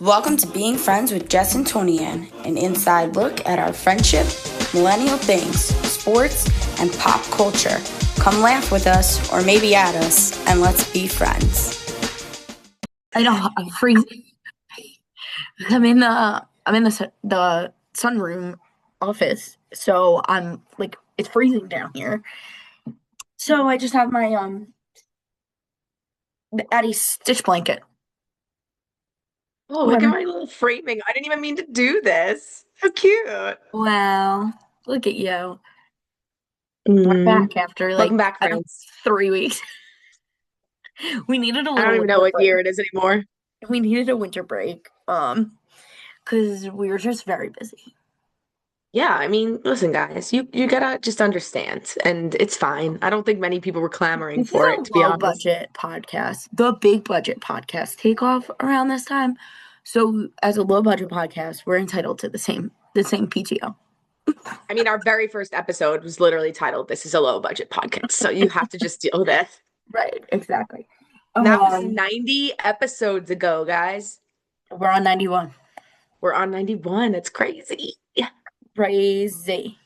Welcome to Being Friends with Jess and Toni-ann, an inside look at our friendship, millennial things, sports, and pop culture. Come laugh with us, or maybe at us, and let's be friends. I know, I'm freezing. I'm in the sunroom office, so I'm like it's freezing down here. So I just have my Addie stitch blanket. Oh, look at my little framing. I didn't even mean to do this. How cute. Wow, look at you. We're Mm. back after Welcome back, I don't know, friends. 3 weeks. We needed a I don't little even know winter what break. year it is anymore. We needed a winter break, because we were just very busy. Yeah, I mean, listen, guys, you gotta just understand, and it's fine. I don't think many people were clamoring This is for a it, to be low honest. budget podcast. The big budget podcast take off around this time. So as a low budget podcast, we're entitled to the same PTO. I mean, our very first episode was literally titled "This is a low budget podcast," so you have to just deal with it. Right, exactly. And that was Um 90 episodes ago, guys. we're on 91. We're on 91. That's crazy. Yeah, Crazy.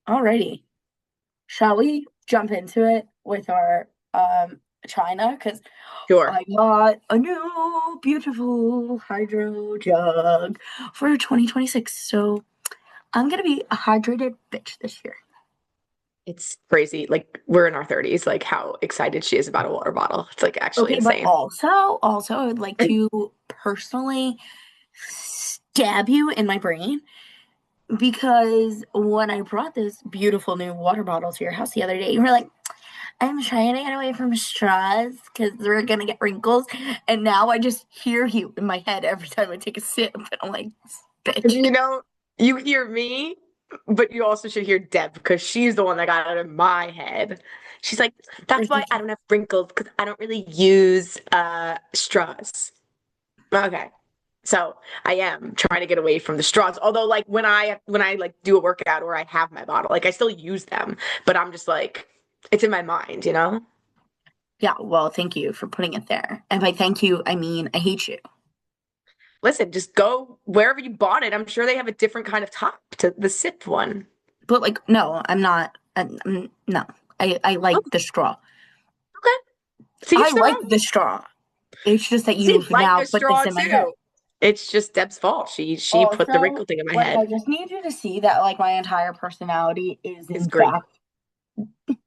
Alrighty. Shall we jump into it with our China? Because sure. I got a new beautiful hydro jug for 2026. So I'm gonna be a hydrated bitch this year. It's crazy. Like we're in our 30s, like how excited she is about a water bottle. It's like actually Okay, but insane. also I would like to personally stab you in my brain because when I brought this beautiful new water bottle to your house the other day, you were like, I'm trying to get away from straws because we're gonna get wrinkles. And now I just hear you in my head every time I take a sip. And I'm like, bitch. You know, you hear me, but you also should hear Deb because she's the one that got it in my head. She's like, that's why I don't have wrinkles because I don't really use straws. Okay. So I am trying to get away from the straws. Although like when I like do a workout or I have my bottle, like I still use them, but I'm just like it's in my mind, you know? Yeah, well, thank you for putting it there. And by thank you, I mean I hate you. Listen, just go wherever you bought it. I'm sure they have a different kind of top to the sip one. But like, no, I'm not. No, I Oh, like the straw. okay. To I each their like own. the straw. It's just that See, you've like now the put this straw in my head. too. It's just Deb's fault. She put the Also, wrinkle thing in my like, head. I just need you to see that, like, my entire personality is, It's in green. fact.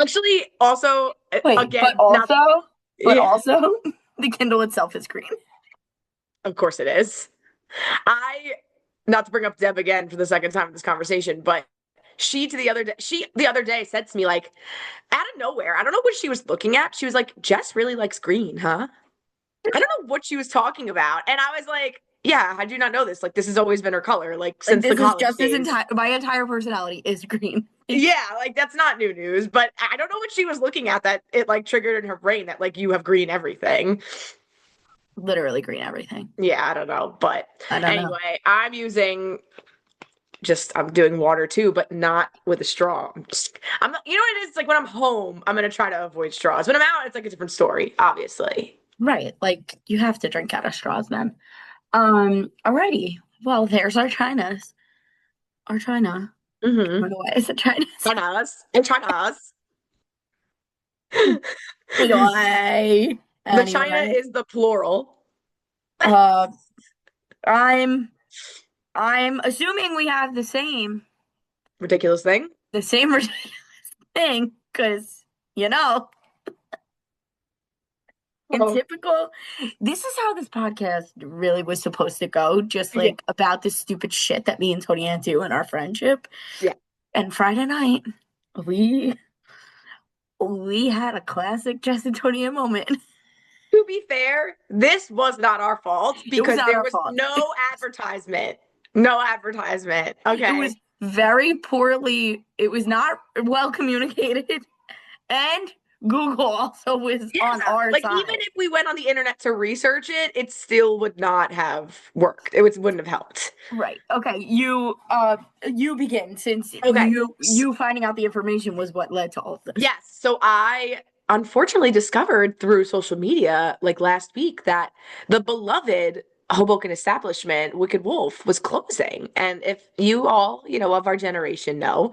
Actually, also, Wait, but again, not also, but yeah, also, the Kindle itself is green. of course it is. I not to bring up Deb again for the second time in this conversation, but she the other day said to me like out of nowhere, I don't know what she was looking at. She was like, Jess really likes green, huh? I don't know what she was talking about. And I was like, yeah, how do you not know this? Like this has always been her color, like Like, since the this is college just as days. entire. My entire personality is green. Yeah, like that's not new news, but I don't know what she was looking at that it like triggered in her brain that like you have green everything. Literally green everything. Yeah, I don't know. But I don't know. anyway, I'm doing water too, but not with a straw. I'm you know what it is? It's like when I'm home, I'm gonna try to avoid straws. When I'm out, it's like a different story, obviously. Right, like you have to drink out of straws then. Alrighty. Well, there's our Chinas. Our China. Mm-hmm. By the way, is it China's? Chinas and Chinas. Anyway. The China Anyway. is the plural. Uh I'm I'm assuming we have Ridiculous thing. the same thing, because you know, in Oh, typical this is how this podcast really was supposed to go, just yeah. like about this stupid shit that me and Toni-ann do in our friendship. Yeah. And Friday night, we we had a classic Jess and Toni-ann moment. To be fair, this was not our fault It was because not there our was fault. no advertisement. No advertisement. It was Okay. very poorly, it was not well communicated, and Google also was Yeah. on our Like even side. if we went on the internet to research it, it still would not have worked. Wouldn't have helped. Right. Okay. You begin, since Okay. you finding out the information was what led to all of this. Yes. So I unfortunately discovered through social media like last week that the beloved Hoboken establishment, Wicked Wolf, was closing. And if you all, of our generation know,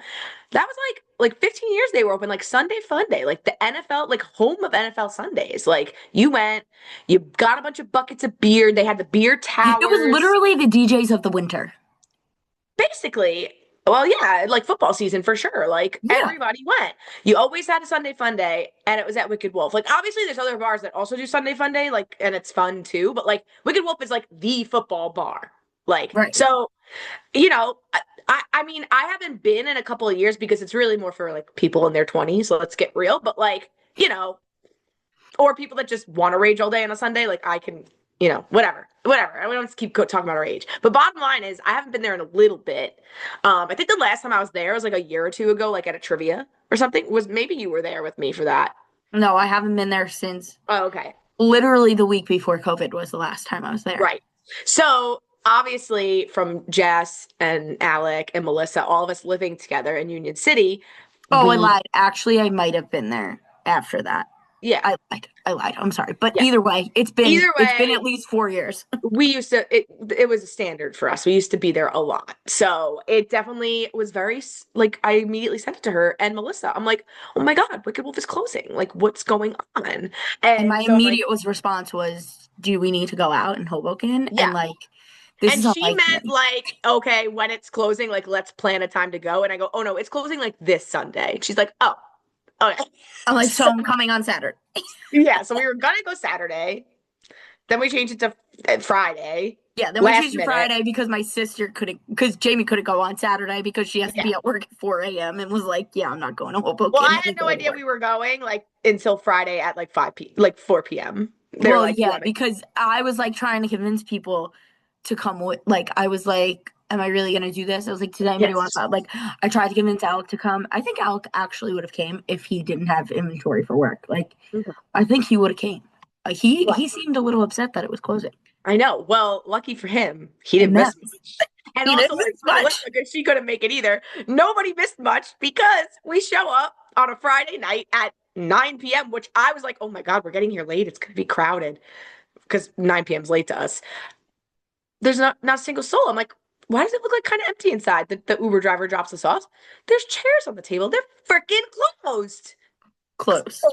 that was like 15 years they were open, like Sunday Fun Day, like the NFL, like home of NFL Sundays. Like you went, you got a bunch of buckets of beer. They had the beer It was towers. literally the DJs of the winter. Basically, well, yeah, like football season for sure. Like Yeah. everybody went. You always had a Sunday Fun Day, and it was at Wicked Wolf. Like obviously, there's other bars that also do Sunday Fun Day, like, and it's fun too. But like Wicked Wolf is like the football bar. Like Right. so, I mean, I haven't been in a couple of years because it's really more for like people in their 20s. So let's get real. But like, or people that just want to rage all day on a Sunday. Like I can, whatever. We don't have to keep talking about our age. But bottom line is, I haven't been there in a little bit. I think the last time I was there was like a year or two ago, like at a trivia or something. Was maybe you were there with me for that? No, I haven't been there since Oh, okay. literally the week before COVID was the last time I was there. Right. So obviously, from Jess and Alec and Melissa, all of us living together in Union City. Oh, I lied. Actually, I might have been there after that. Yeah. I lied. I'm sorry. But Yeah. either way, it's been at least 4 years. We used to, it was a standard for us. We used to be there a lot. So it definitely was very, like, I immediately sent it to her and Melissa. I'm like, oh my God, Wicked Wolf is closing. Like, what's going on? And my so immediate response was, do we need to go out in Hoboken? Yeah. And like, this and is she meant like, okay, when it's closing, like, let's plan a time to go. And I go, oh no, it's closing like this Sunday. She's like, oh, okay. I'm like, so I'm coming on Saturday. Yeah, so we were gonna go Saturday. Then we changed it to Friday. Yeah, then we changed it Friday because my sister because Jamie couldn't go on Saturday because she has to be at work at 4 a.m. and was like, yeah, I'm not going to Hoboken. Well, I had no idea we were going like until Friday at like 4 p.m. Well, like, yeah, because I was like trying to convince people to come with, like, I was like, am I really going to do this? I was like, did anybody want to, like, I tried to convince Alec to come. I think Alec actually would have came if he didn't have inventory for work. Like, I think he would have came. He seemed a little upset that it was closing. I know. Well, lucky for him, he didn't miss much. And he also, she couldn't make it either. Nobody missed much because we show up on a Friday night at 9 p.m., which I was like, oh my God, we're getting here late. It's going to be crowded because 9 p.m. is late to us. There's not a single soul. I'm like, why does it look like kind of empty inside? The Uber driver drops us off. There's chairs on the table. They're freaking closed. Closed.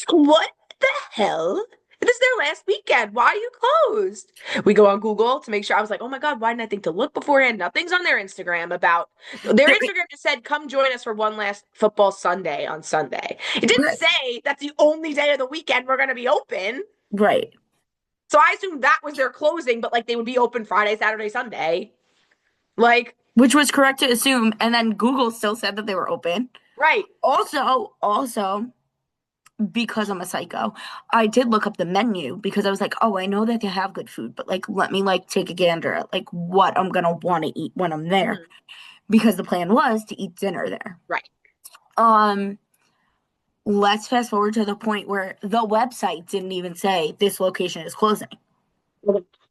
What the hell? This is their last weekend. Why are you closed? We go on Google to make sure. I was like, oh my God, why didn't I think to look beforehand? Nothing's on their Instagram about. Their Instagram just said, come join us for one last football Sunday on Sunday. It didn't say that's the only day of the weekend we're going to be open. Right. So I assumed that was their closing, but like they would be open Friday, Saturday, Sunday. Like. Which was correct to assume. And then Google still said that they were open. Right. Also, because I'm a psycho, I did look up the menu because I was like, oh, I know that they have good food, but like, let me like take a gander at like what I'm going to want to eat when I'm there. Because the plan was to eat dinner there. Right. Let's fast forward to the point where the website didn't even say this location is closing.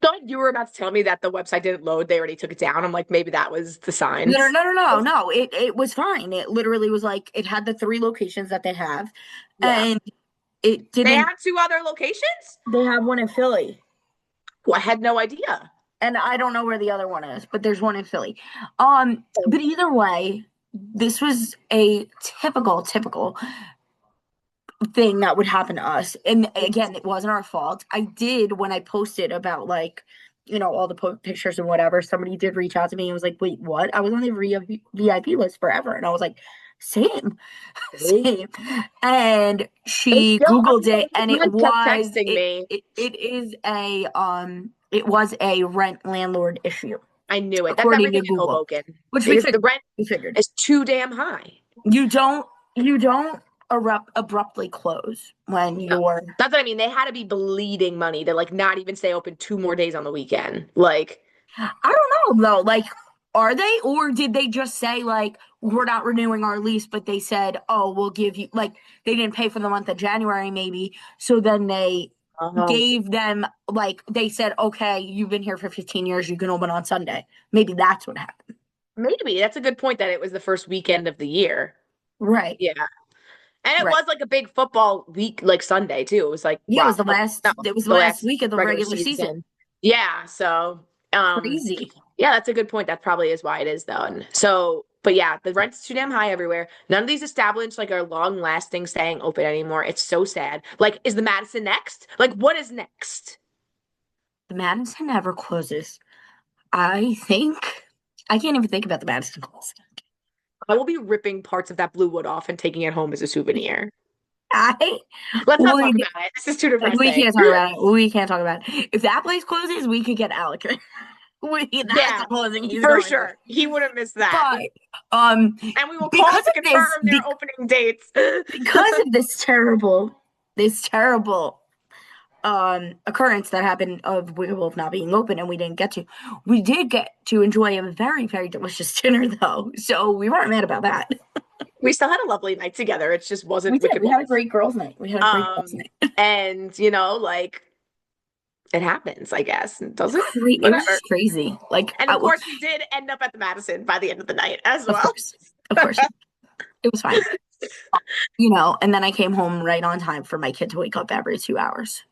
Thought you were about to tell me that the website didn't load. They already took it down. I'm like, maybe that was the sign. No. It was fine. It literally was like, it had the 3 locations that they have. Yeah. And it didn't. They have 2 other locations? They have one in Philly. Well, I had no idea. And I don't know where the other one is, but there's one in Philly. But either way, this was a typical thing that would happen to us. And again, it wasn't our fault. I did, when I posted about like, all the pictures and whatever, somebody did reach out to me and was like, wait, what? I was on the VIP list forever. And I was like, same. And she Googled it, and it was a rent landlord issue. I knew it. That's everything in Hoboken. Which the rent is too damn high. You don't abruptly close when you're. That's what I mean. They had to be bleeding money to like not even stay open 2 more days on the weekend. Like, I don't know though. Like, are they, or did they just say like, we're not renewing our lease, but they said, oh, we'll give you, like, they didn't pay for the month of January maybe, so then they gave them, like, they said, okay, you've been here for 15 years, you can open on Sunday. Maybe that's what happened. Maybe. That's a good point, that it was the first weekend of the year. Right. Yeah. And it Right. was like a big football week, like Sunday too. It was like, Yeah, wow, it was the the last last week of the regular regular season. season. Yeah. So, Crazy. yeah, that's a good point. That probably is why it is though. And so, but yeah, the rent's too damn high everywhere. None of these established like are long lasting, staying open anymore. It's so sad. Like, is the Madison next? Like, what is next? The Madison never closes. I think I can't even think about the Madison closing. I will be ripping parts of that blue wood off and taking it home as a souvenir. I Let's not talk would. about it. This is too We depressing. can't talk about it. We can't talk about it. If that place closes, we could get Alec. That's Yeah, the closing he's for going to. sure. He wouldn't miss that. But um, And we will call because to of confirm this, their opening dates. because of this terrible occurrence that happened of Wolf not being open and we did get to enjoy a very, very delicious dinner though. So we weren't mad about that. We still had a lovely night together. It just We wasn't did. Wicked We had a Wolf. great girls' night. And like it happens, I guess. It doesn't, It was whatever. just crazy. Like, And of course, we did end up at the Madison by the end of the night as of well. course, it was fine. And then I came home right on time for my kid to wake up every 2 hours.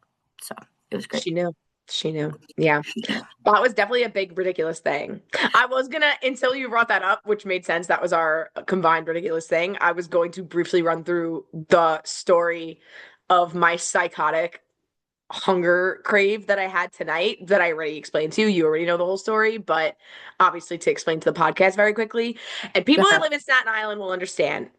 So it was great. She knew. She knew. Yeah. That was definitely a big, ridiculous thing. I was gonna, until you brought that up, which made sense, that was our combined ridiculous thing. I was going to briefly run through the story of my psychotic hunger crave that I had tonight that I already explained to you. You already know the whole story, but obviously to explain to the podcast very quickly. And people that live in Staten Island will understand.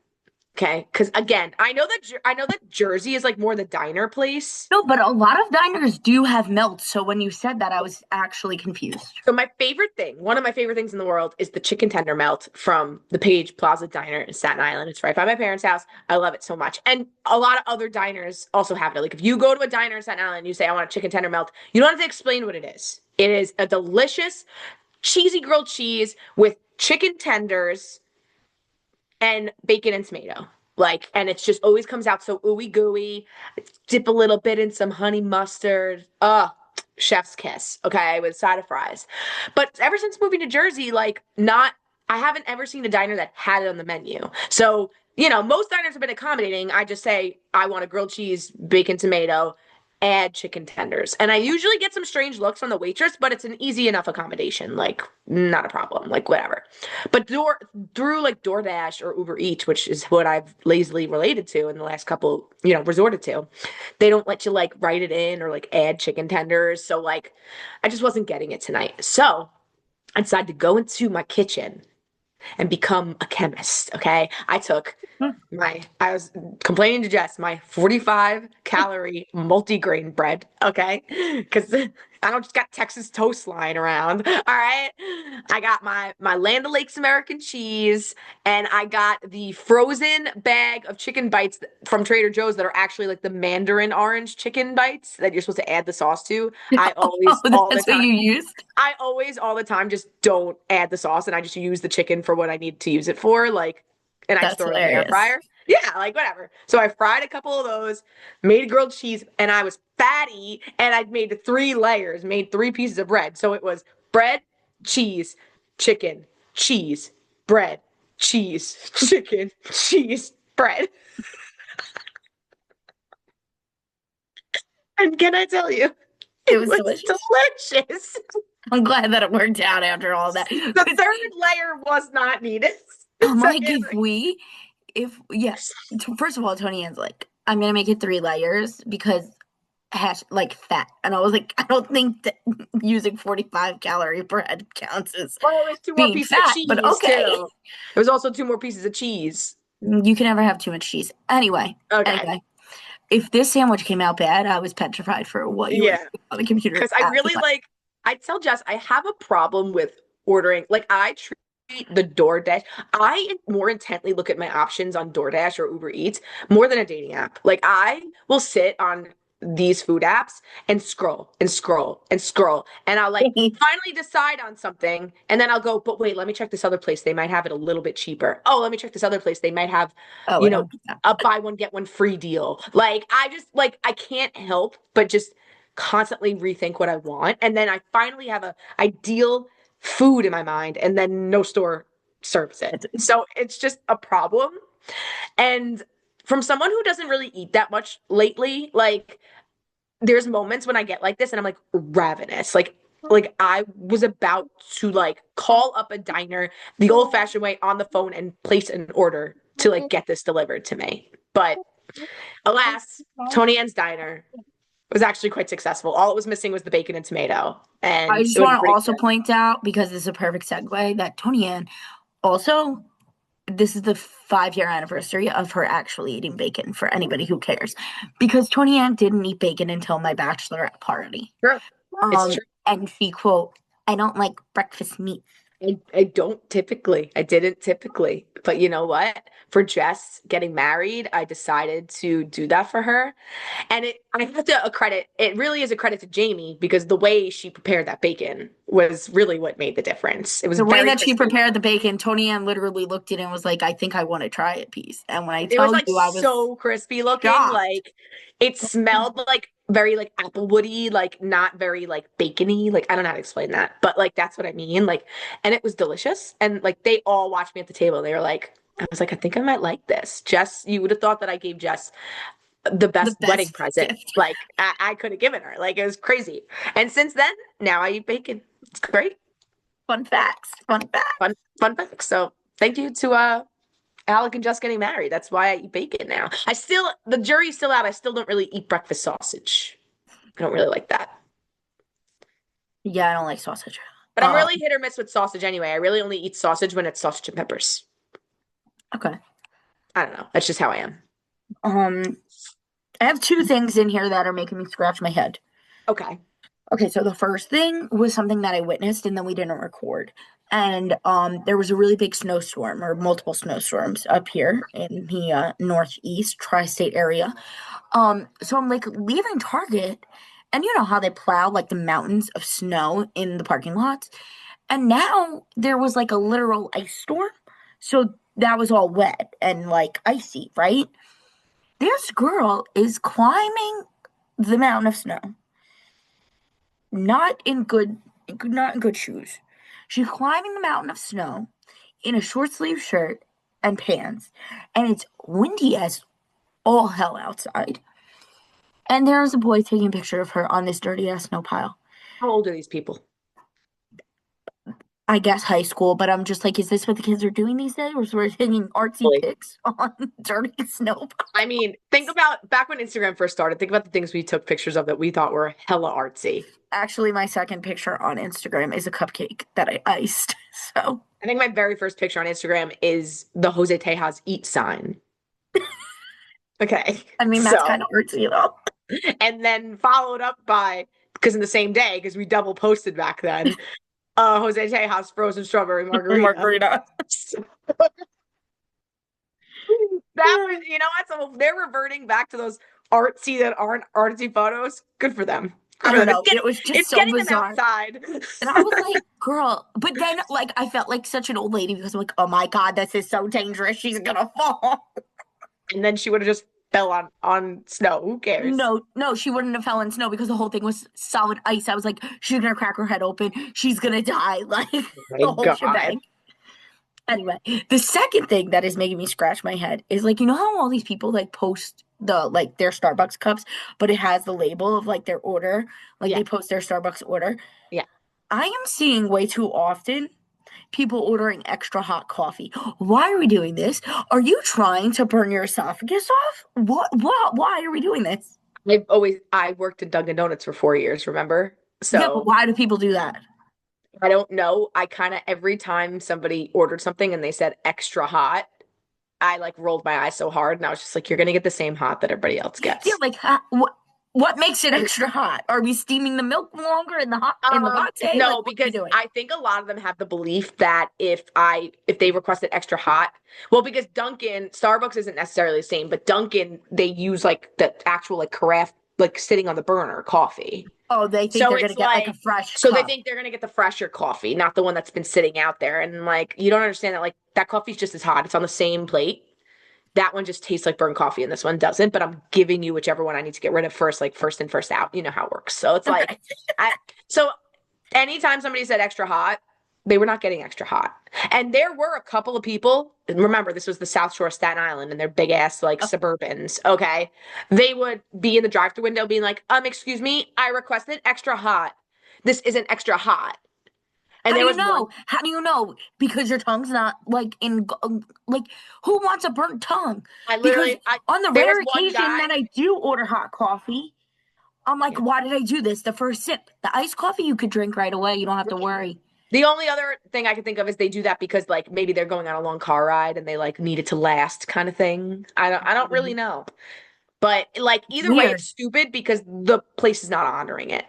Okay, because again, I know that Jersey is like more the diner place. No, but a lot of diners do have melts. So when you said that, I was actually confused. So my favorite thing, one of my favorite things in the world, is the chicken tender melt from the Page Plaza Diner in Staten Island. It's right by my parents' house. I love it so much, and a lot of other diners also have it. Like if you go to a diner in Staten Island, and you say I want a chicken tender melt. You don't have to explain what it is. It is a delicious, cheesy grilled cheese with chicken tenders and bacon and tomato. Like, and it's just always comes out so ooey gooey. Dip a little bit in some honey mustard. Chef's kiss, okay, with a side of fries. But ever since moving to Jersey, I haven't ever seen a diner that had it on the menu. So, most diners have been accommodating. I just say, I want a grilled cheese, bacon, tomato, add chicken tenders. And I usually get some strange looks from the waitress, but it's an easy enough accommodation. Like, not a problem. Like, whatever. But through like DoorDash or Uber Eats, which is what I've lazily related to in the last couple, resorted to, they don't let you like write it in or like add chicken tenders. So like, I just wasn't getting it tonight. So I decided to go into my kitchen and become a chemist. Okay. I was complaining to Jess, my 45 calorie multigrain bread. Okay. Because I don't just got Texas toast lying around. All right. I got my Land O'Lakes American cheese, and I got the frozen bag of chicken bites from Trader Joe's that are actually like the mandarin orange chicken bites that you're supposed to add the sauce to. I always, all the That's what time. you used? I always, all the time, just don't add the sauce, and I just use the chicken for what I need to use it for. Like, and I just That's throw it in the air hilarious. fryer. Yeah, like whatever. So I fried a couple of those, made grilled cheese, and I was fatty, and I made 3 layers, made 3 pieces of bread. So it was bread, cheese, chicken, cheese, bread, cheese, chicken, cheese, bread. And can I tell you, It was was delicious. delicious. I'm glad that it worked out after all that. The third layer was not needed. I'm So like, it- first of all, Toni-ann's like, I'm gonna make it 3 layers because like fat, and I was like, I don't think that using 45 calorie bread counts as Well, it was 2 more being pieces of fat, but cheese okay. too. It was also 2 more pieces of cheese. You can never have too much cheese. Anyway, Okay. if this sandwich came out bad, I was petrified for what you were Yeah. doing on the computer. Because I really I tell Jess, I have a problem with ordering. Like, I treat the DoorDash. I more intently look at my options on DoorDash or Uber Eats more than a dating app. Like, I will sit on these food apps and scroll and scroll and scroll. And I'll like finally decide on something. And then I'll go, but wait, let me check this other place. They might have it a little bit cheaper. Oh, let me check this other place. They might have, Oh, you know, a buy one, get one free deal. Like, I just like, I can't help but just constantly rethink what I want. And then I finally have a ideal food in my mind, and then no store serves it. So it's just a problem. And from someone who doesn't really eat that much lately, like there's moments when I get like this and I'm like ravenous. Like I was about to like call up a diner the old-fashioned way on the phone and place an order to like get this delivered to me. But alas, Toni-ann's diner was actually quite successful. All it was missing was the bacon and tomato, I and just it would want be to pretty also good. point out, because this is a perfect segue, that Toni-ann also, this is the 5-year anniversary of her actually eating bacon for anybody who cares. Because Toni-ann didn't eat bacon until my bachelorette party. True. It's true. And she quote, I don't like breakfast meat. I don't typically. I didn't typically. But you know what? For Jess getting married, I decided to do that for her. And I have to accredit, it really is a credit to Jamie because the way she prepared that bacon was really what made the difference. It was The way very that she crispy. prepared the bacon, Toni-ann literally looked at it and was like, I think I want to try it, piece. And when I It was tell like you, I was so crispy looking. shocked. Like it smelled like very like applewoody, like not very like bacony. Like I don't know how to explain that, but like that's what I mean. Like, and it was delicious. And like they all watched me at the table. They were like, I was like, I think I might like this. Jess, you would have thought that I gave Jess the The best wedding best present gift. like I could have given her. Like it was crazy. And since then, now I eat bacon. It's great. Fun facts. Fun facts. Fun fact. So thank you to Alec and Just getting married. That's why I eat bacon now. The jury's still out. I still don't really eat breakfast sausage. I don't really like that. Yeah, I don't like sausage. But I'm really hit or miss with sausage anyway. I really only eat sausage when it's sausage and peppers. Okay. I don't know. That's just how I am. I have 2 things in here that are making me scratch my head. Okay. Okay, so the first thing was something that I witnessed and then we didn't record. And there was a really big snowstorm or multiple snowstorms up here in the northeast tri-state area. So I'm like leaving Target, and you know how they plow like the mountains of snow in the parking lots. And now there was like a literal ice storm. So that was all wet and like icy, right? This girl is climbing the mountain of snow. Not in good shoes. She's climbing the mountain of snow in a short sleeve shirt and pants, and it's windy as all hell outside. And there's a boy taking a picture of her on this dirty ass snow pile. How old are these people? I guess high school, but I'm just like, is this what the kids are doing these days? Or we're taking artsy Really? pics on dirty snow piles? I mean, think about back when Instagram first started. Think about the things we took pictures of that we thought were hella artsy. Actually, my second picture on Instagram is a cupcake that I iced. So I think my very first picture on Instagram is the Jose Tejas eat sign. Okay. I mean, that's kind of artsy though. And then followed up by, because in the same day, because we double posted back then, Jose Tejas frozen strawberry margarita. Margarita. That was, you know what? So they're reverting back to those artsy that aren't artsy photos. Good for them. I don't know. It was just It's so getting bizarre. them outside. And I was like, girl, but then like I felt like such an old lady because I'm like, oh my God, this is so dangerous. She's gonna fall. And then she would have just fell on snow. Who cares? No, she wouldn't have fell in snow because the whole thing was solid ice. I was like, she's gonna crack her head open. She's gonna die. Like Oh the my whole God. shebang. Anyway, the second thing that is making me scratch my head is like, you know how all these people like post their Starbucks cups, but it has the label of like their order, like Yeah. they post their Starbucks order. Yeah. I am seeing way too often people ordering extra hot coffee. Why are we doing this? Are you trying to burn your esophagus off? Why are we doing this? I worked in Dunkin' Donuts for 4 years, remember? Yeah, but So why do people do that? I don't know. I kind of every time somebody ordered something and they said extra hot, I like rolled my eyes so hard and I was just like, you're gonna get the same hot that everybody else Yeah, gets. like what makes it extra hot? Are we steaming the milk longer in the latte? No, Like, what are we because doing? I think a lot of them have the belief that if they requested extra hot, well, because Starbucks isn't necessarily the same, but Dunkin', they use like the actual like carafe, like sitting on the burner coffee. Oh, they think So they're gonna it's get like a like, fresh so they cup. think they're gonna get the fresher coffee, not the one that's been sitting out there. And like, you don't understand that like that coffee's just as hot. It's on the same plate. That one just tastes like burnt coffee and this one doesn't, but I'm giving you whichever one I need to get rid of first, like first in, first out. You know how it works. So it's like, so anytime somebody said extra hot, They were not getting extra hot. And there were a couple of people, and remember, this was the South Shore of Staten Island and they're big ass like Oh, Suburbans, okay? They would be in the drive-thru window being like, excuse me, I requested extra hot. This isn't extra hot. And how do there you was one, know? How do you know? Because your tongue's not like like who wants a burnt tongue? I Because literally, I on the there was rare one occasion guy. that I do order hot coffee, I'm like, Yeah. why did I do this? The first sip, the iced coffee you could drink right away. You don't have to worry. The only other thing I can think of is they do that because like maybe they're going on a long car ride and they like need it to last kind of thing. I don't really know. But like It's either way, it's weird. stupid because the place is not honoring it.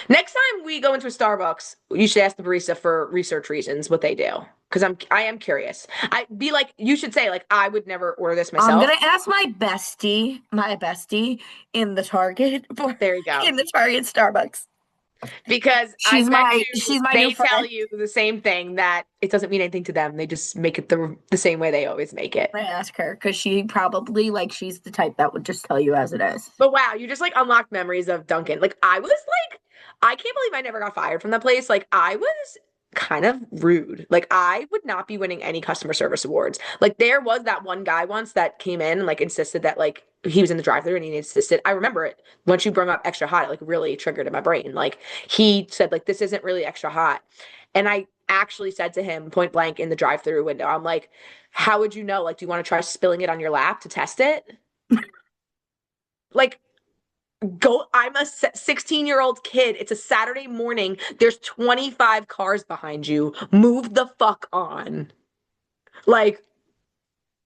Next time we go into a Starbucks, you should ask the barista for research reasons what they do. Because I am curious. I be like you should say like I would never order this I'm myself. gonna ask my bestie in the Target There you go. in the Target Starbucks. Because I bet you She's my new they tell friend. you the same thing that it doesn't mean anything to them. They just make it the same way they always make it. I ask her because she probably like she's the type that would just tell you as it is. But wow, you just like unlocked memories of Dunkin'. Like I was like, I can't believe I never got fired from that place. Like I was kind of rude. Like I would not be winning any customer service awards. Like there was that one guy once that came in and like insisted that like he was in the drive-thru and he insisted. I remember it. Once you brought up extra hot, it like really triggered in my brain. Like he said like this isn't really extra hot. And I actually said to him point blank in the drive-thru window, I'm like, how would you know? Like, do you want to try spilling it on your lap to test it? Like go, I'm a 16-year-old kid. It's a Saturday morning. There's 25 cars behind you. Move the fuck on. Like,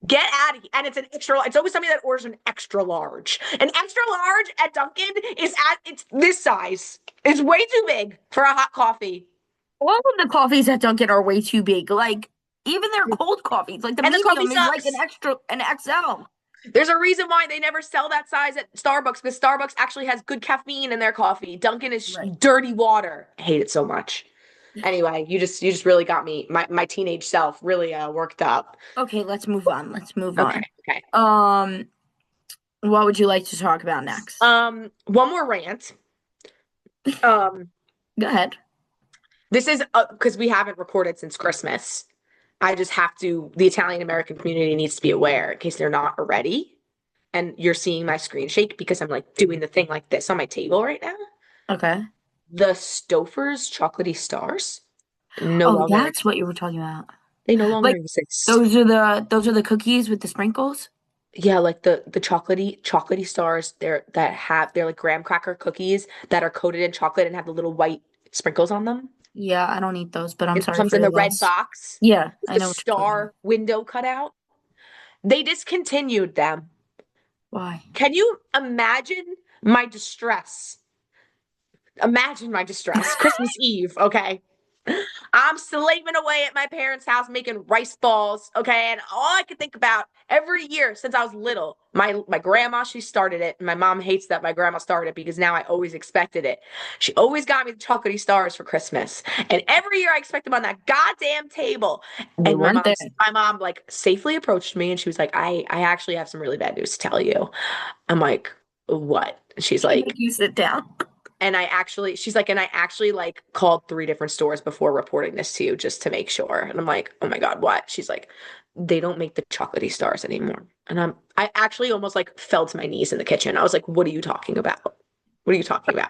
get out of here. And it's an extra, it's always somebody that orders an extra large. An extra large at Dunkin' it's this size. It's way too big for a hot coffee. All of the coffees at Dunkin' are way too big. Like even their cold coffees, like the And the coffee medium is like sucks. an XL. There's a reason why they never sell that size at Starbucks because Starbucks actually has good caffeine in their coffee. Dunkin' is Right. dirty water. I hate it so much. Anyway, you just really got me my teenage self really worked up. Okay, let's move on. Let's move Okay, on. okay. What would you like to talk about next? One more rant. Um, Go ahead. this is because we haven't recorded since Christmas. I just have to. The Italian American community needs to be aware in case they're not already. And you're seeing my screen shake because I'm like doing the thing like this on my table right now. Okay. The Stouffer's Chocolatey Stars no Oh, longer that's what you were talking about. they no longer Like exist. those are the cookies with the sprinkles. Yeah, like the chocolatey stars, they're like graham cracker cookies that are coated in chocolate and have the little white sprinkles on them. Yeah, I don't eat those, but I'm It sorry comes for in your the red loss. box Yeah, with I the know what you're talking about. star window cut out. They discontinued them. Why? Can you imagine my distress? Imagine my distress. Christmas Eve, okay? I'm slaving away at my parents' house making rice balls, okay? And all I could think about every year since I was little, my grandma, she started it. And my mom hates that my grandma started it because now I always expected it. She always got me the chocolatey stars for Christmas. And every year I expect them on that goddamn table. They And weren't there. my mom like safely approached me and she was like, I actually have some really bad news to tell you. I'm like, what? She's She like, make you sit down. she's like, and I actually like called 3 different stores before reporting this to you just to make sure. And I'm like, oh my God, what? She's like, they don't make the chocolatey stars anymore. And I actually almost like fell to my knees in the kitchen. I was like, what are you talking about? What are you talking about?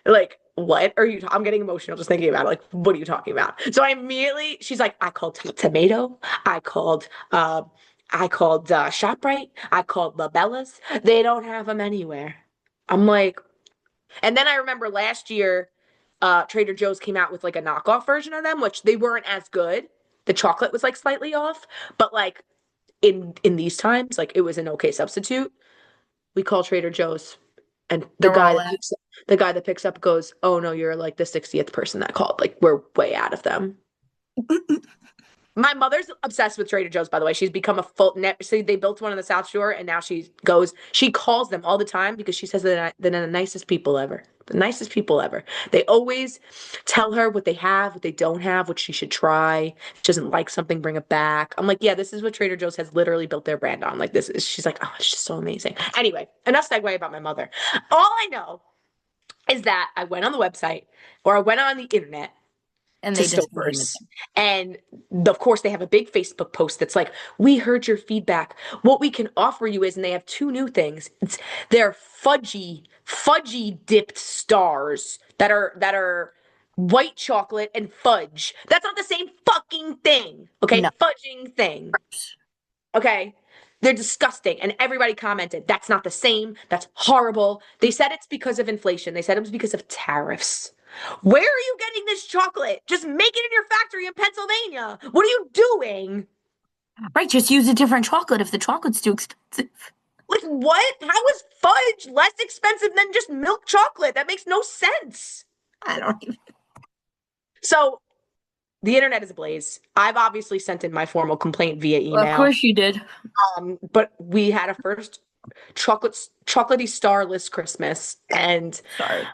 Like, what are you? I'm getting emotional just thinking about it. Like, what are you talking about? So I immediately, she's like, I called Tomato. I called ShopRite. I called Labella's. They don't have them anywhere. I'm like, and then I remember last year, Trader Joe's came out with like a knockoff version of them, which they weren't as good. The chocolate was like slightly off, but like in these times, like it was an okay substitute. We call Trader Joe's, and They're all at. the guy that picks up goes, "Oh no, you're like the 60th person that called. Like we're way out of them." My mother's obsessed with Trader Joe's, by the way. She's become a full net. So they built one in the South Shore, and now she calls them all the time because she says that they're the nicest people ever. The nicest people ever. They always tell her what they have, what they don't have, what she should try. If she doesn't like something, bring it back. I'm like, yeah, this is what Trader Joe's has literally built their brand on. Like she's like, oh, it's just so amazing. Anyway, enough segue about my mother. All I know is that I went on the website or I went on the internet And to they discontinued Stouffer's. them. And of course, they have a big Facebook post that's like, we heard your feedback. What we can offer you is, and they have two new things. They're fudgy dipped stars that are white chocolate and fudge. That's not the same fucking thing. Okay, No. fudging thing. Okay. They're disgusting. And everybody commented, that's not the same. That's horrible. They said it's because of inflation. They said it was because of tariffs. Where are you getting this chocolate? Just make it in your factory in Pennsylvania. What are you doing? Right, just use a different chocolate if the chocolate's too expensive. Like, what? How is fudge less expensive than just milk chocolate? That makes no sense. I don't even. So, the internet is ablaze. I've obviously sent in my formal complaint via email. Of course you did. But we had a first chocolatey starless Christmas, and Sorry.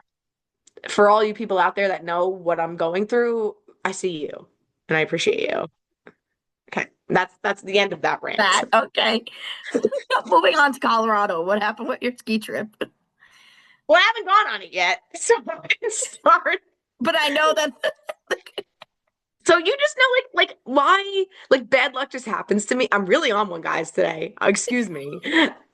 for all you people out there that know what I'm going through, I see you and I appreciate you. Okay, that's the end of that rant. Okay. Moving on to Colorado. What happened with your ski trip? Well, I haven't gone on it yet, so I can start. But I know that. So you just know, like why, like bad luck just happens to me. I'm really on one, guys, today. Excuse me.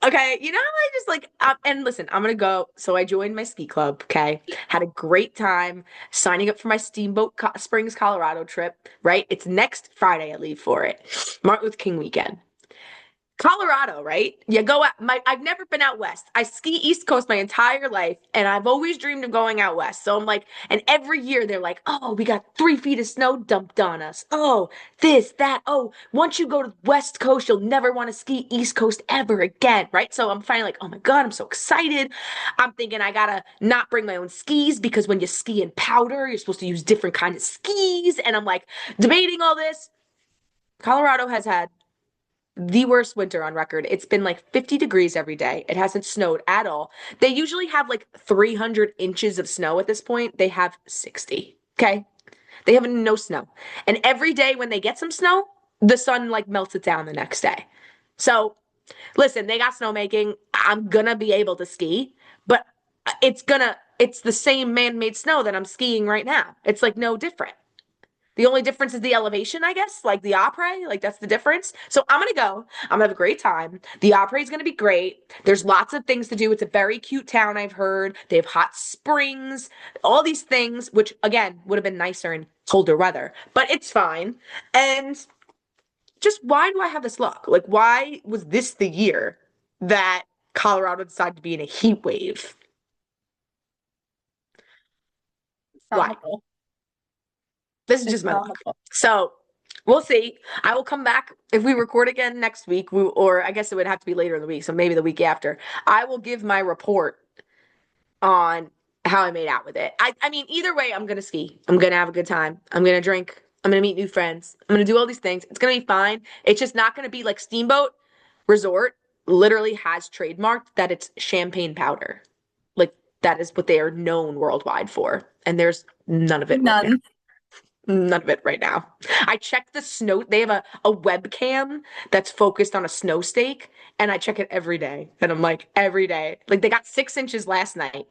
Okay, you know, I just like, and listen, I'm gonna go. So I joined my ski club. Okay, had a great time signing up for my Steamboat Springs, Colorado trip. Right, it's next Friday. I leave for it. Martin Luther King weekend. Colorado, right? You go out. I've never been out west. I ski East Coast my entire life, and I've always dreamed of going out west. So I'm like, and every year they're like, oh, we got 3 feet of snow dumped on us. Oh, this, that. Oh, once you go to the West Coast, you'll never want to ski East Coast ever again, right? So I'm finally like, oh my God, I'm so excited. I'm thinking I gotta not bring my own skis because when you ski in powder, you're supposed to use different kind of skis. And I'm like debating all this. Colorado has had the worst winter on record. It's been like 50 degrees every day. It hasn't snowed at all. They usually have like 300 inches of snow at this point. They have 60. Okay. They have no snow. And every day when they get some snow, the sun like melts it down the next day. So listen, they got snowmaking. I'm gonna be able to ski, but it's the same man-made snow that I'm skiing right now. It's like no different. The only difference is the elevation, I guess, like the après, like that's the difference. So I'm gonna go. I'm gonna have a great time. The après is gonna be great. There's lots of things to do. It's a very cute town, I've heard. They have hot springs, all these things, which again would have been nicer in colder weather, but it's fine. And just why do I have this luck? Like, why was this the year that Colorado decided to be in a heat wave? Why? This is just my luck. So we'll see. I will come back if we record again next week, or I guess it would have to be later in the week, so maybe the week after. I will give my report on how I made out with it. I mean, either way, I'm gonna ski. I'm gonna have a good time. I'm gonna drink. I'm gonna meet new friends. I'm gonna do all these things. It's gonna be fine. It's just not gonna be like Steamboat Resort literally has trademarked that it's champagne powder. Like that is what they are known worldwide for. And there's none of it right now. None of it right now. I checked the snow. They have a webcam that's focused on a snow stake, and I check it every day. And I'm like, every day. Like they got 6 inches last night.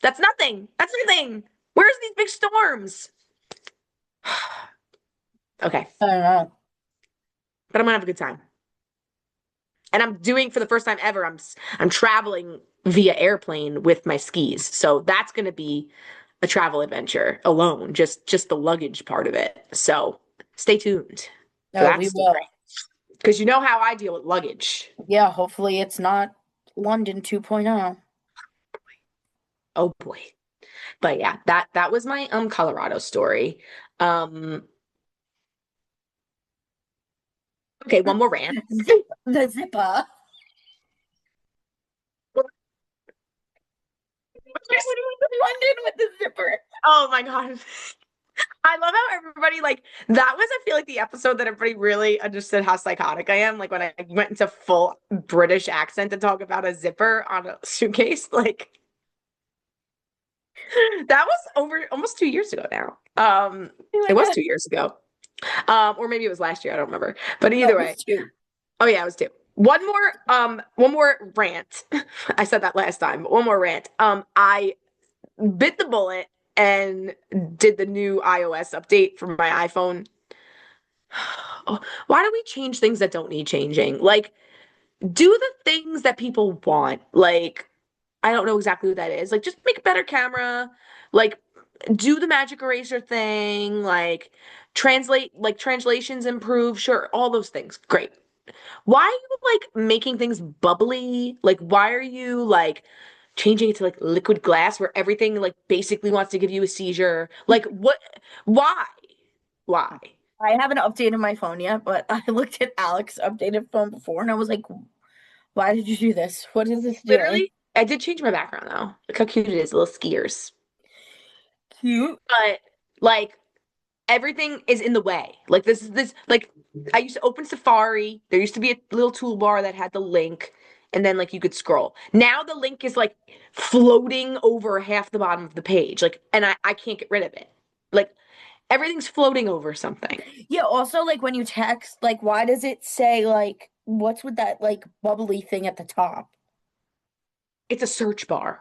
That's nothing. That's nothing. Where's these big storms? Okay. I don't know. But I'm gonna have a good time. And I'm doing for the first time ever, I'm traveling via airplane with my skis. So that's gonna be a travel adventure alone, just the luggage part of it. So stay tuned. No, we will. Because you know how I deal with luggage. Yeah, hopefully it's not London 2.0. Oh boy. But yeah, that was my Colorado story. Okay, one more rant. The zipper. London with the zipper. Oh my God. I love how everybody like that was, I feel like the episode that everybody really understood how psychotic I am. Like when I went into full British accent to talk about a zipper on a suitcase, like that was over almost 2 years ago now. It was 2 years ago. Or maybe it was last year, I don't remember. But either way. Oh yeah, it was 2. One more rant. I said that last time, but one more rant. I bit the bullet and did the new iOS update for my iPhone. Oh, why do we change things that don't need changing? Like, do the things that people want. Like, I don't know exactly what that is. Like, just make a better camera. Like, do the magic eraser thing. Like translations improve. Sure, all those things. Great. Why are you like making things bubbly? Like, why are you like changing it to like liquid glass where everything like basically wants to give you a seizure? Like, what? Why? Why? I haven't updated my phone yet, but I looked at Alex's updated phone before and I was like, why did you do this? What is this doing? Literally, I did change my background though. Look how cute it is, little skiers. Cute. But like everything is in the way. Like this like I used to open Safari. There used to be a little toolbar that had the link and then like you could scroll. Now the link is like floating over half the bottom of the page. Like and I can't get rid of it. Like everything's floating over something. Yeah, also like when you text, like why does it say like what's with that like bubbly thing at the top? It's a search bar.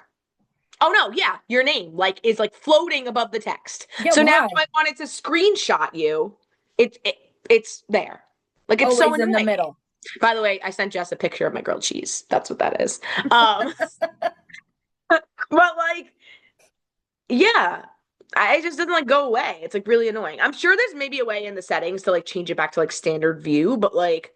Oh no, yeah, your name like is like floating above the text. Yeah, So now why? if I wanted to screenshot you, it's there. Like it's so Always in the annoying. middle. By the way, I sent Jess a picture of my grilled cheese. That's what that is. Um, but like, yeah, it just doesn't like go away. It's like really annoying. I'm sure there's maybe a way in the settings to like change it back to like standard view, but like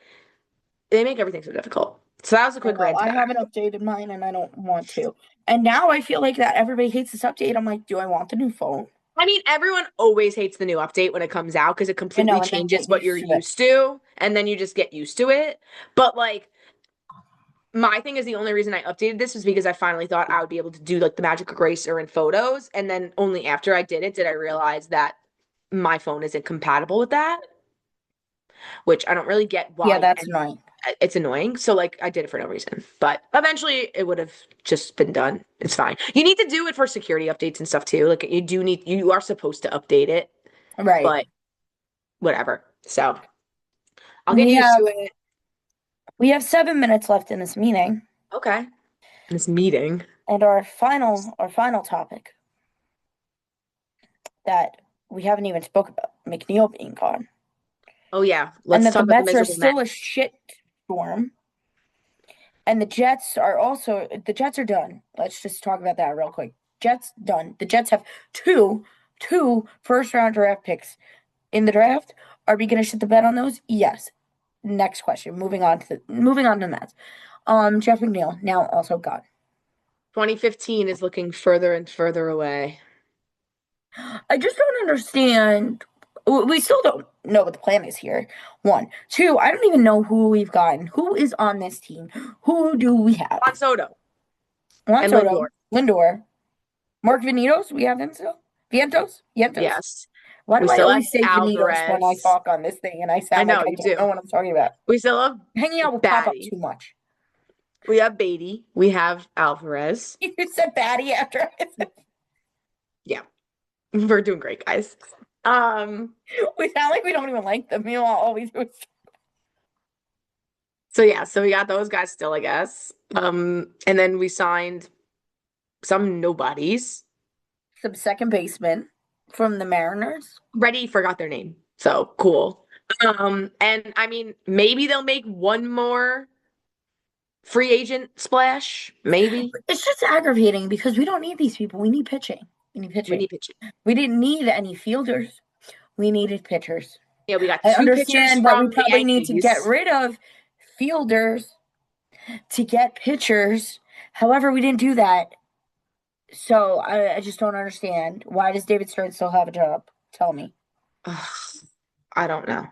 they make everything so difficult. So that was a I quick know. rant I about haven't updated mine and I don't want to. And now I feel like that everybody hates this update. I'm like, do I want the new phone? I mean, everyone always hates the new update when it comes out because it I know, completely and then changes get what you're used to it. used to, and then you just get used to it. But like, my thing is the only reason I updated this was because I finally thought I would be able to do like the magic eraser in photos, and then only after I did it did I realize that my phone isn't compatible with that, which I don't really get Yeah, why. that's And annoying. it's annoying. So like, I did it for no reason, but eventually it would have just been done. It's fine. You need to do it for security updates and stuff too. Like, you are supposed to update it, Right. but whatever. So I'll get We used have to it. we have 7 minutes left in this meeting. Okay. This meeting. And our final topic that we haven't even spoke about, McNeil being gone. Oh yeah. And Let's that the talk about the Mets are miserable still a Mets. shit storm. And the Jets are done. Let's just talk about that real quick. Jets done. The Jets have two first round draft picks in the draft. Are we gonna shit the bed on those? Yes. Next question. Moving on to the Mets. Jeff McNeil now also gone. 2015 is looking further and further away. I just don't understand. We still don't know what the plan is here. One. Two, I don't even know who we've gotten. Who is on this team? Who do we have? Juan Soto Juan and Soto, Lindor. Lindor, Mark Venitos. We have him still? Vientos? Yes. Why We do I still have always say Venitos when I Alvarez. talk on this thing and I I sound like know I you don't know do. what I'm talking about? We still have Hanging out with pop up Batty. too much. We have Beatty. We have Alvarez. You said Batty after I said Yeah. We're doing great, guys. we sound like we don't even like them. You know, all we do is So yeah, so we got those guys still, I guess. And then we signed some nobodies. some second baseman from the Mariners. Reddy forgot their name. So cool. And I mean, maybe they'll make one more free agent splash. Maybe. It's just aggravating because we don't need these people. We need pitching. We need We pitching. need pitching. We didn't need any fielders. We needed pitchers. Yeah, we got I two pitchers understand that we from the probably need to get Yankees. rid of fielders to get pitchers. However, we didn't do that. So I just don't understand. Why does David Stern still have a job? Tell me. Ugh, I don't know.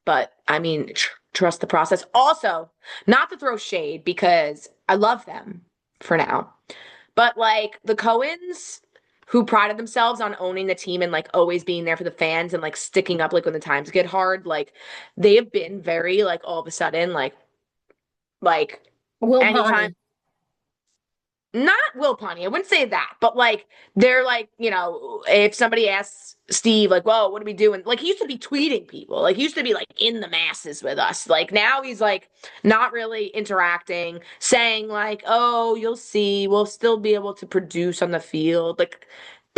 But I mean, trust the process. Also, not to throw shade because I love them for now. But like the Cohens who prided themselves on owning the team and like always being there for the fans and like sticking up like when the times get hard, like they have been very like all of a sudden like Will anytime Ponny. not Will Punny, I wouldn't say that, but like they're like, if somebody asks Steve, like, whoa, what are we doing? Like he used to be tweeting people, like he used to be like in the masses with us. Like now he's like not really interacting, saying like, oh, you'll see, we'll still be able to produce on the field. Like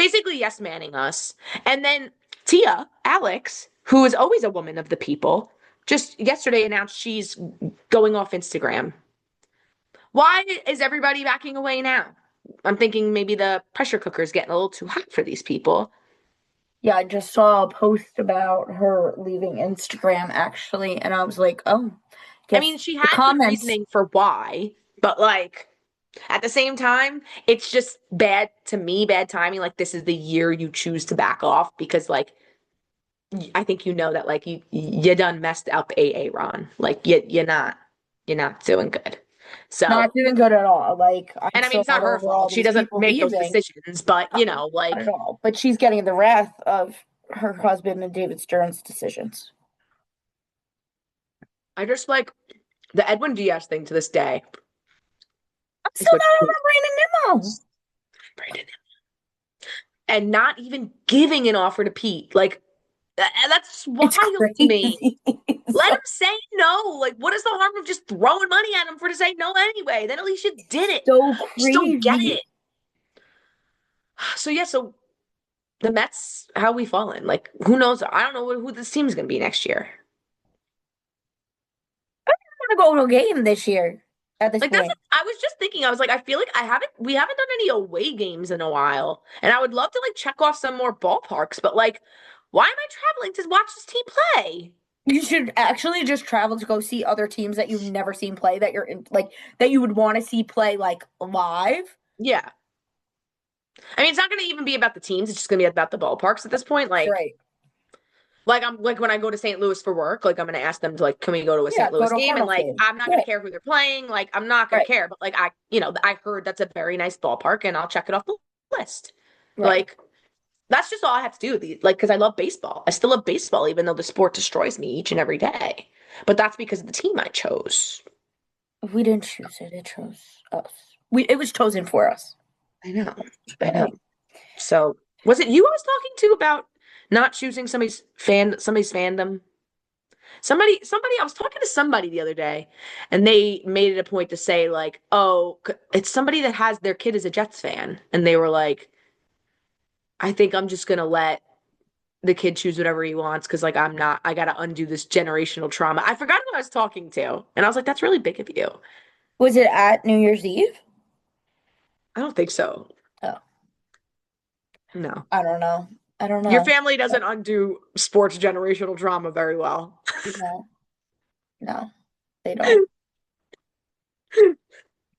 basically yes manning us. And then Tia, Alex, who is always a woman of the people, just yesterday announced she's going off Instagram. Why is everybody backing away now? I'm thinking maybe the pressure cooker is getting a little too hot for these people. Yeah, I just saw a post about her leaving Instagram actually, and I was like, oh, I guess mean, she the had good comments. reasoning for why, but like at the same time, it's just bad to me, bad timing. Like this is the year you choose to back off because like I think you know that like you done messed up Ron. Like you're not doing good. So Not doing good at all. Like, I'm and I mean so it's not not her over all fault. She these doesn't people make those leaving. decisions, but you know, Not like at all. But she's getting the wrath of her husband and David Stern's decisions. I just like the Edwin Diaz thing to this day. I'm Is still what not over Brandon Nimmo. Brandon and not even giving an offer to Pete. Like that's wild It's to me. crazy. Let him say no. Like, what is the harm of just throwing money at him for to say no anyway? Then at least you did it. So Just don't get crazy. it. So yeah, so the Mets, how we fallen? Like, who knows? I don't know who this team is going to be next year. I'm gonna go to a game this year at this Like that's point. I was just thinking, I was like, I feel like we haven't done any away games in a while. And I would love to like check off some more ballparks, but like, why am I traveling to watch this team play? You should actually just travel to go see other teams that you've never seen play that you're in, like that you would want to see play like live. Yeah. I mean, it's not going to even be about the teams. It's just going to be about the ballparks at this point. Right. Like I'm like when I go to St. Louis for work, like I'm gonna ask them to like, can we go to a Yeah, St. go Louis to a game? And Cardinals like game. I'm not Right. gonna care who they're playing. Like I'm not gonna Right. care. But like I heard that's a very nice ballpark, and I'll check it off the list. Right. Like that's just all I have to do. Like because I love baseball. I still love baseball, even though the sport destroys me each and every day. But that's because of the team I chose. We didn't choose it; it chose us. It was chosen for us. I know. I know. So was it you I was talking to about not choosing somebody's fandom? I was talking to somebody the other day and they made it a point to say like, oh, it's somebody that has their kid as a Jets fan. And they were like, I think I'm just going to let the kid choose whatever he wants. Cause like, I got to undo this generational trauma. I forgot who I was talking to. And I was like, that's really big of you. Was it at New Year's Eve? I don't think so. Oh, No. I don't know. Your family doesn't undo sports generational trauma very well. No, they don't.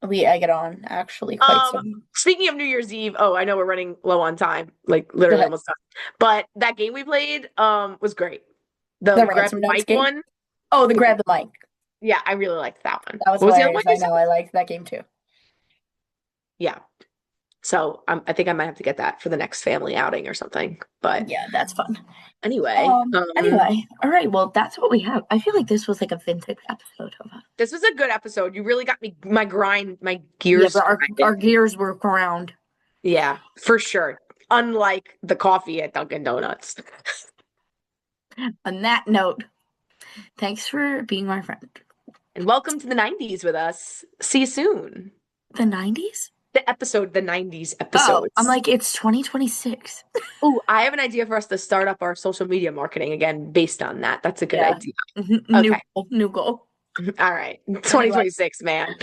We egg it on actually quite some. Speaking of New Year's Eve, oh, I know we're running low on time, like literally almost done. But that game we played was great. The grab Ransom the Notes mic game? one. Oh, the grab the mic. Yeah, I really liked that one. That was What was the other hilarious. one I you said? know. I liked that game too. Yeah. So I think I might have to get that for the next family outing or something. But Yeah, that's fun. anyway, Anyway, all right. Well, that's what we have. I feel like this was like a vintage episode of us. this was a good episode. You really got me my Yeah, gears. but our gears were ground. Yeah, for sure. Unlike the coffee at Dunkin' Donuts. On that note, thanks for being my friend. And welcome to the 90s with us. See you soon. The 90s? The 90s episodes. Oh, I'm like, it's 2026. Oh, I have an idea for us to start up our social media marketing again based on that. That's a good Yeah. idea. Okay. Okay. New goal. All right. 2026, man.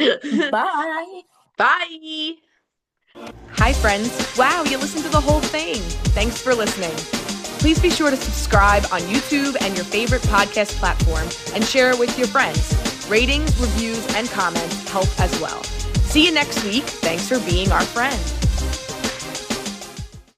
Bye. Bye. Hi, friends. Wow, you listened to the whole thing. Thanks for listening. Please be sure to subscribe on YouTube and your favorite podcast platform and share it with your friends. Ratings, reviews, and comments help as well. See you next week. Thanks for being our friend.